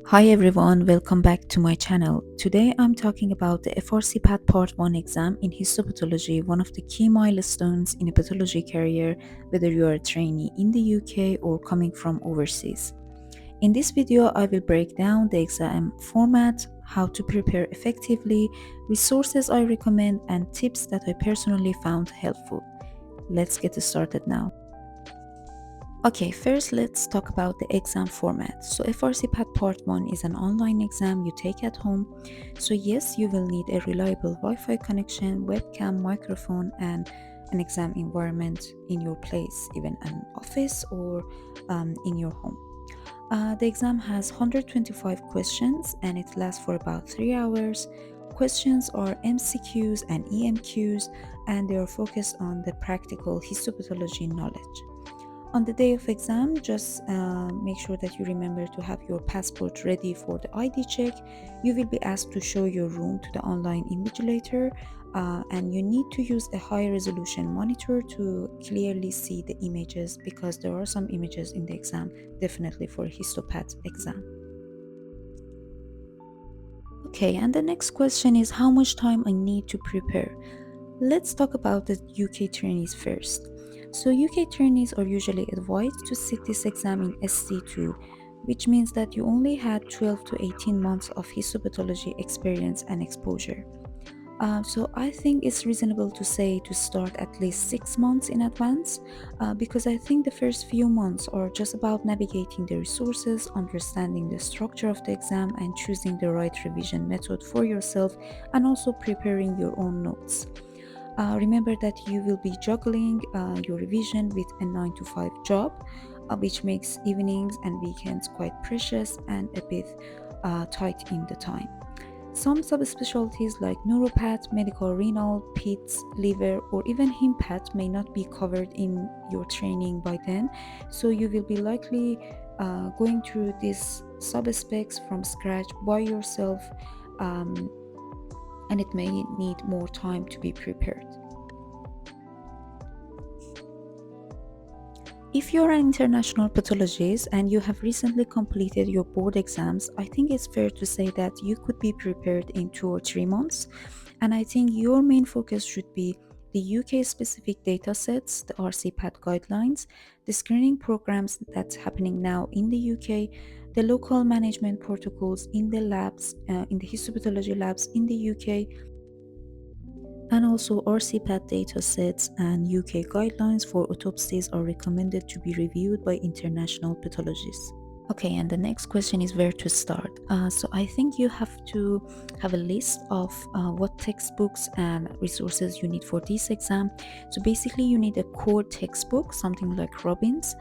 Hi everyone, welcome back to my channel. Today I'm talking about the FRCPath Part 1 exam in histopathology, one of the key milestones in a pathology career, whether you are a trainee in the UK or coming from overseas. In this video, I will break down the exam format, how to prepare effectively, resources I recommend, and tips that I personally found helpful. Let's get started now. Okay, first let's talk about the exam format. So FRCPath Part 1 is an online exam you take at home. So yes, you will need a reliable Wi-Fi connection, webcam, microphone, and an exam environment in your place, even an office or in your home. The exam has 125 questions and it lasts for about 3 hours. Questions are MCQs and EMQs, and they are focused on the practical histopathology knowledge. On the day of exam, just make sure that you remember to have your passport ready for the ID check. You will be asked to show your room to the online invigilator, and you need to use a high resolution monitor to clearly see the images because there are some images in the exam, definitely for histopath exam. Okay, and the next question is how much time I need to prepare. Let's talk about the UK trainees first. So, UK trainees are usually advised to sit this exam in SC2, which means that you only had 12 to 18 months of histopathology experience and exposure. So I think it's reasonable to say to start at least 6 months in advance because I think the first few months are just about navigating the resources, understanding the structure of the exam, and choosing the right revision method for yourself, and also preparing your own notes. Remember that you will be juggling your revision with a 9 to 5 job, which makes evenings and weekends quite precious and a bit tight in the time. Some subspecialties like neuropath, medical renal, peds, liver, or even hempath may not be covered in your training by then, so you will be likely going through these subspecs from scratch by yourself, um, and it may need more time to be prepared. If you're an international pathologist and you have recently completed your board exams, I think it's fair to say that you could be prepared in 2 or 3 months. And I think your main focus should be the UK specific datasets, the RCPath guidelines, the screening programs that's happening now in the UK, the local management protocols in the labs, in the histopathology labs in the UK, and also RCPath datasets and UK guidelines for autopsies are recommended to be reviewed by international pathologists. Okay, and the next question is where to start. So I think you have to have a list of what textbooks and resources you need for this exam. So basically, you need a core textbook, something like Robbins,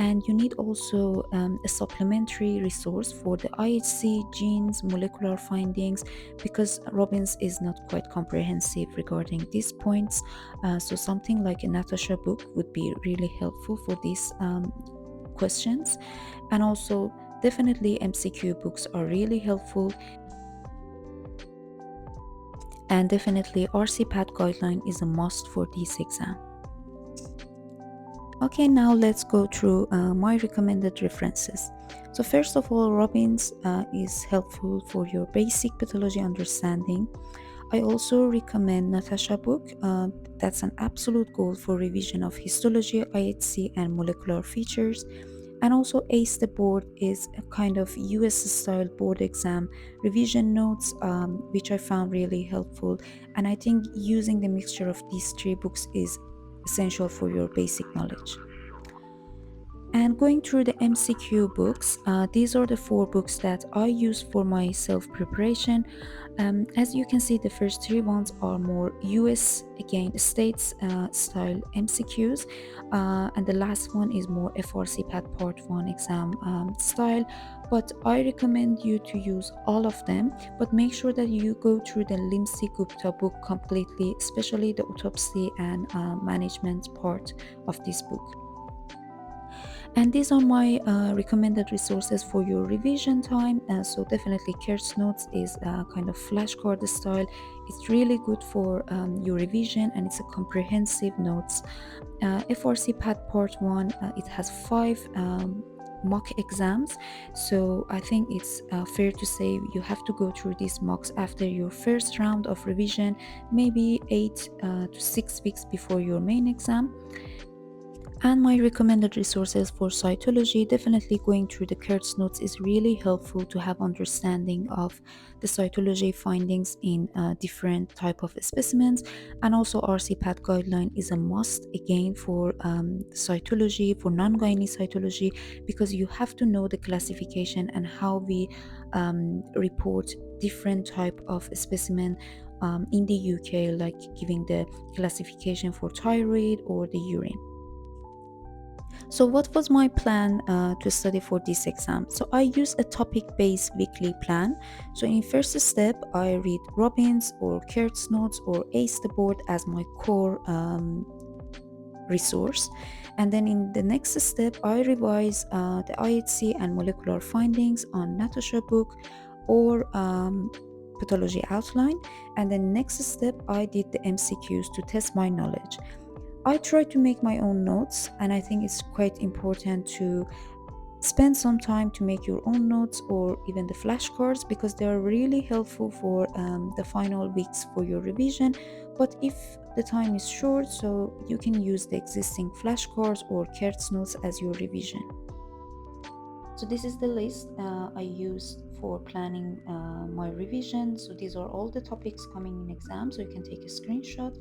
and you need also a supplementary resource for the IHC, genes, molecular findings, because Robbins is not quite comprehensive regarding these points. So something like a Natasha book would be really helpful for these questions. And also, definitely MCQ books are really helpful. And definitely RCPath guideline is a must for this exam. Okay, now let's go through my recommended references. So first of all, Robbins is helpful for your basic pathology understanding. I also recommend Natasha book. That's an absolute goal for revision of histology, IHC, and molecular features. And also ACE the board is a kind of US style board exam revision notes, which I found really helpful. And I think using the mixture of these three books is essential for your basic knowledge. And going through the MCQ books, these are the 4 books that I use for my self preparation. As you can see, the first 3 ones are more US, again, states style MCQs, and the last one is more FRCPath Part 1 exam style. But I recommend you to use all of them, but make sure that you go through the Limsi Gupta book completely, especially the autopsy and management part of this book. And these are my recommended resources for your revision time. So definitely Kurt's Notes is kind of flashcard style. It's really good for your revision, and it's a comprehensive notes. FRC Part 1, it has 5 mock exams. So I think it's fair to say you have to go through these mocks after your first round of revision, maybe 8 to 6 weeks before your main exam. And my recommended resources for cytology, definitely going through the Kurtz notes is really helpful to have understanding of the cytology findings in different type of specimens. And also RCPath guideline is a must again for cytology, for non-gynae cytology, because you have to know the classification and how we report different type of specimen in the UK, like giving the classification for thyroid or the urine. So, what was my plan to study for this exam? So, I use a topic-based weekly plan. So, in first step, I read Robbins or Kurtz notes or Ace the board as my core resource, and then in the next step, I revise the IHC and molecular findings on Natasha book or pathology outline, and then next step, I did the MCQs to test my knowledge. I try to make my own notes, and I think it's quite important to spend some time to make your own notes or even the flashcards, because they are really helpful for the final weeks for your revision. But if the time is short, so you can use the existing flashcards or Kurtz notes as your revision. So this is the list I used for planning my revision. So these are all the topics coming in exam. So you can take a screenshot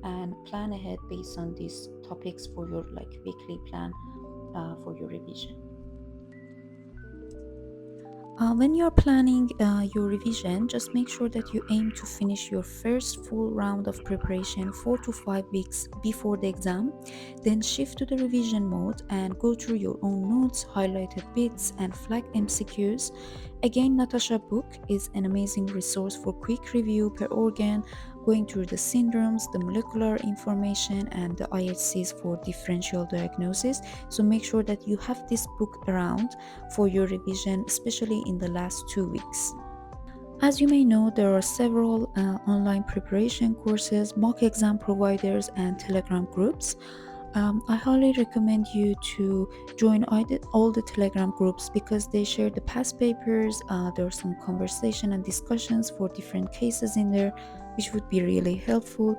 and plan ahead based on these topics for your like weekly plan for your revision. When you're planning your revision, just make sure that you aim to finish your first full round of preparation 4 to 5 weeks before the exam. Then shift to the revision mode and go through your own notes, highlighted bits, and flag MCQs. Again, Natasha book is an amazing resource for quick review per organ, going through the syndromes, the molecular information, and the IHCs for differential diagnosis. So make sure that you have this book around for your revision, especially in the last 2 weeks. As you may know, there are several online preparation courses, mock exam providers, and Telegram groups. I highly recommend you to join all the Telegram groups because they share the past papers. There are some conversation and discussions for different cases in there, which would be really helpful.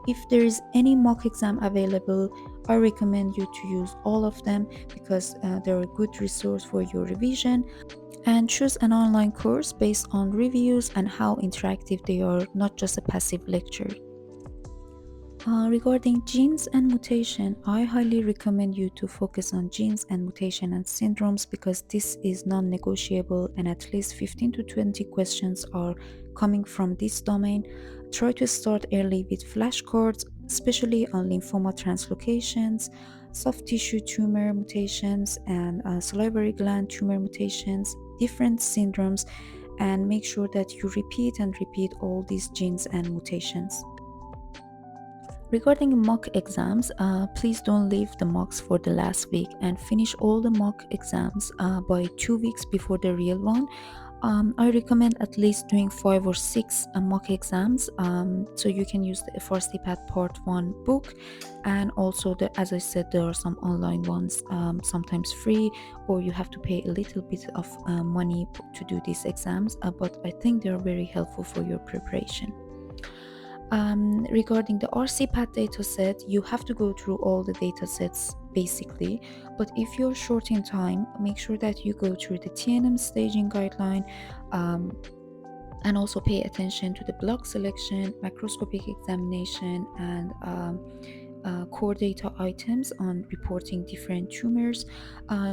If there is any mock exam available, I recommend you to use all of them because they're a good resource for your revision. And choose an online course based on reviews and how interactive they are, not just a passive lecture. Regarding genes and mutation, I highly recommend you to focus on genes and mutation and syndromes because this is non-negotiable and at least 15 to 20 questions are coming from this domain. Try to start early with flashcards, especially on lymphoma translocations, soft tissue tumor mutations, and salivary gland tumor mutations, different syndromes, and make sure that you repeat and repeat all these genes and mutations. Regarding mock exams, please don't leave the mocks for the last week and finish all the mock exams by 2 weeks before the real one. I recommend at least doing 5 or 6 mock exams, so you can use the FRCPath Part 1 book, and also as I said, there are some online ones, sometimes free, or you have to pay a little bit of money to do these exams, but I think they are very helpful for your preparation. Regarding the RCPath dataset, you have to go through all the datasets basically, but if you're short in time, make sure that you go through the TNM staging guideline, and also pay attention to the block selection, macroscopic examination, and core data items on reporting different tumors.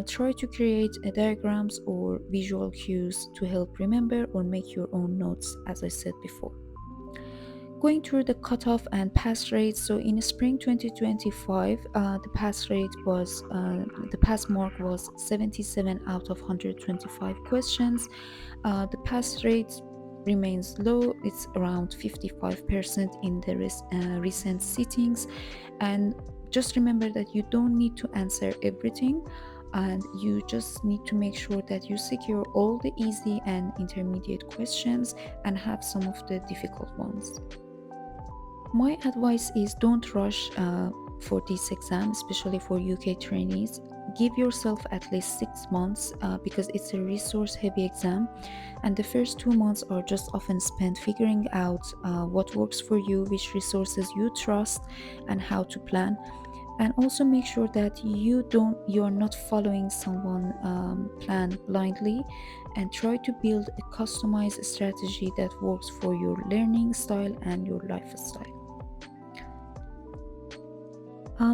Try to create diagrams or visual cues to help remember or make your own notes, as I said before. Going through the cutoff and pass rates, so in spring 2025, the pass mark was 77 out of 125 questions. The pass rate remains low, it's around 55% in the recent sittings. And just remember that you don't need to answer everything, and you just need to make sure that you secure all the easy and intermediate questions and have some of the difficult ones. My advice is don't rush for this exam, especially for UK trainees. give yourself at least 6 months because it's a resource heavy exam, and the first 2 months are just often spent figuring out what works for you, which resources you trust, and how to plan. And also make sure that you are not following someone plan blindly, and try to build a customized strategy that works for your learning style and your lifestyle.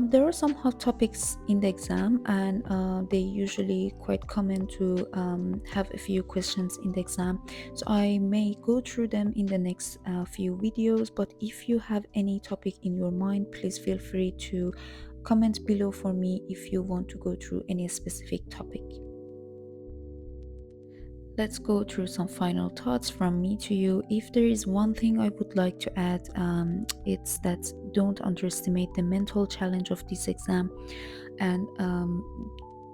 There are some hot topics in the exam, and they usually quite common to have a few questions in the exam. So I may go through them in the next few videos, but if you have any topic in your mind, please feel free to comment below for me if you want to go through any specific topic. Let's go through some final thoughts from me to you. If there is one thing I would like to add, it's that don't underestimate the mental challenge of this exam, and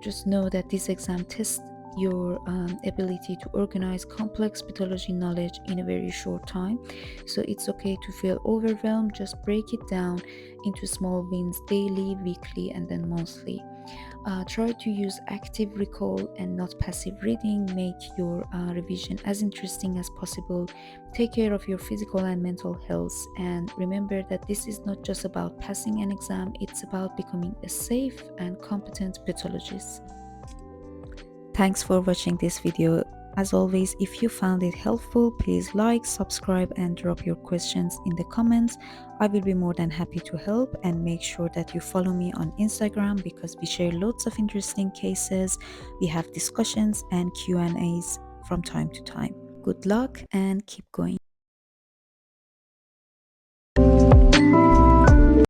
just know that this exam tests your ability to organize complex pathology knowledge in a very short time. So it's okay to feel overwhelmed. Just break it down into small wins daily, weekly, and then monthly. Try to use active recall and not passive reading. Make your revision as interesting as possible. Take care of your physical and mental health. And remember that this is not just about passing an exam, it's about becoming a safe and competent pathologist. Thanks for watching this video. As always, if you found it helpful, please like, subscribe, and drop your questions in the comments. I will be more than happy to help, and make sure that you follow me on Instagram because we share lots of interesting cases. We have discussions and Q&As from time to time. Good luck and keep going.